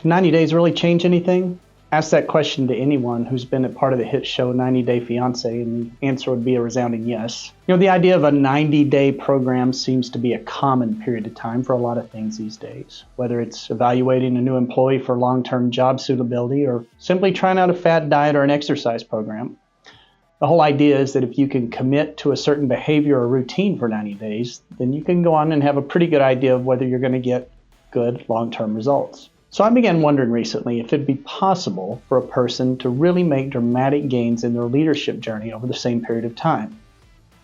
Can 90 days really change anything? Ask that question to anyone who's been a part of the hit show 90 Day Fiancé, and the answer would be a resounding yes. The idea of a 90-day program seems to be a common period of time for a lot of things these days, whether it's evaluating a new employee for long-term job suitability or simply trying out a fad diet or an exercise program. The whole idea is that if you can commit to a certain behavior or routine for 90 days, then you can go on and have a pretty good idea of whether you're going to get good long-term results. So I began wondering recently if it'd be possible for a person to really make dramatic gains in their leadership journey over the same period of time.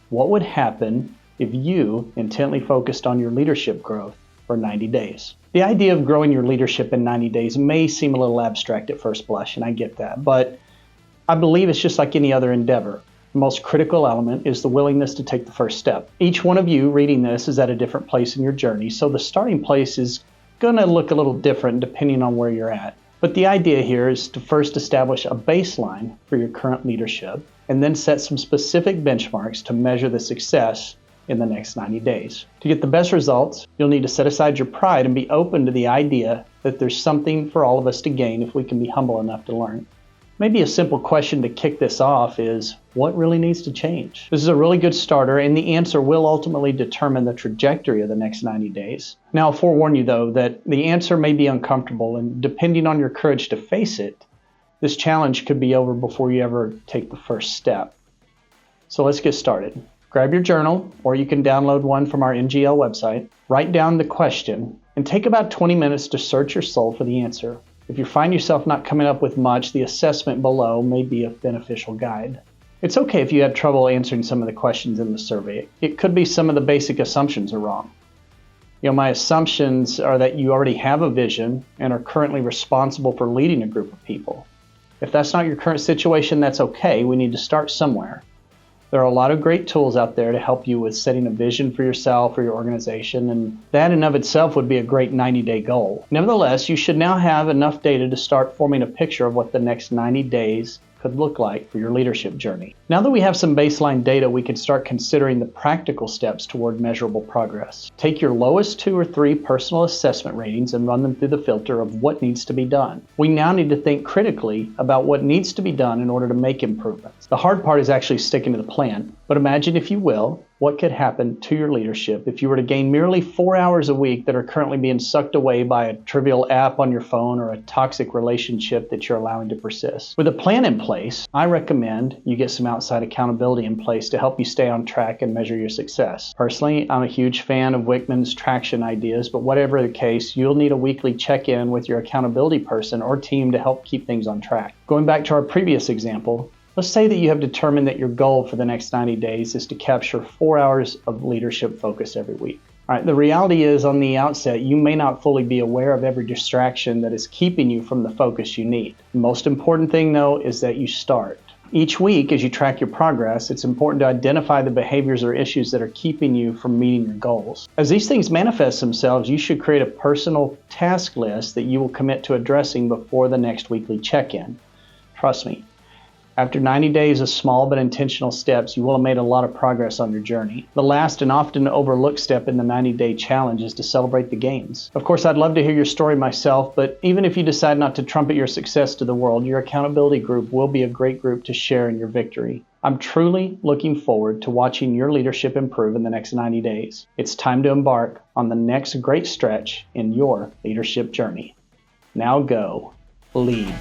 What would happen if you intently focused on your leadership growth for 90 days? The idea of growing your leadership in 90 days may seem a little abstract at first blush, and I get that, but I believe it's just like any other endeavor. The most critical element is the willingness to take the first step. Each one of you reading this is at a different place in your journey, so the starting place is going to look a little different depending on where you're at. But the idea here is to first establish a baseline for your current leadership and then set some specific benchmarks to measure the success in the next 90 days. To get the best results, you'll need to set aside your pride and be open to the idea that there's something for all of us to gain if we can be humble enough to learn. Maybe a simple question to kick this off is, what really needs to change? This is a really good starter, and the answer will ultimately determine the trajectory of the next 90 days. Now, I'll forewarn you, though, that the answer may be uncomfortable, and depending on your courage to face it, this challenge could be over before you ever take the first step. So let's get started. Grab your journal, or you can download one from our NGL website. Write down the question, and take about 20 minutes to search your soul for the answer. If you find yourself not coming up with much, the assessment below may be a beneficial guide. It's okay if you had trouble answering some of the questions in the survey. It could be some of the basic assumptions are wrong. My assumptions are that you already have a vision and are currently responsible for leading a group of people. If that's not your current situation, that's okay. We need to start somewhere. There are a lot of great tools out there to help you with setting a vision for yourself or your organization, and that in of itself would be a great 90-day goal. Nevertheless, you should now have enough data to start forming a picture of what the next 90 days could look like for your leadership journey. Now that we have some baseline data, we can start considering the practical steps toward measurable progress. Take your lowest 2 or 3 personal assessment ratings and run them through the filter of what needs to be done. We now need to think critically about what needs to be done in order to make improvements. The hard part is actually sticking to the plan, but imagine, if you will, what could happen to your leadership if you were to gain merely 4 hours a week that are currently being sucked away by a trivial app on your phone or a toxic relationship that you're allowing to persist. With a plan in place, I recommend you get some outside accountability in place to help you stay on track and measure your success. Personally, I'm a huge fan of Wickman's traction ideas, but whatever the case, you'll need a weekly check-in with your accountability person or team to help keep things on track. Going back to our previous example, let's say that you have determined that your goal for the next 90 days is to capture 4 hours of leadership focus every week. All right, the reality is, on the outset, you may not fully be aware of every distraction that is keeping you from the focus you need. The most important thing, though, is that you start. Each week, as you track your progress, it's important to identify the behaviors or issues that are keeping you from meeting your goals. As these things manifest themselves, you should create a personal task list that you will commit to addressing before the next weekly check-in. Trust me. After 90 days of small but intentional steps, you will have made a lot of progress on your journey. The last and often overlooked step in the 90-day challenge is to celebrate the gains. Of course, I'd love to hear your story myself, but even if you decide not to trumpet your success to the world, your accountability group will be a great group to share in your victory. I'm truly looking forward to watching your leadership improve in the next 90 days. It's time to embark on the next great stretch in your leadership journey. Now go lead.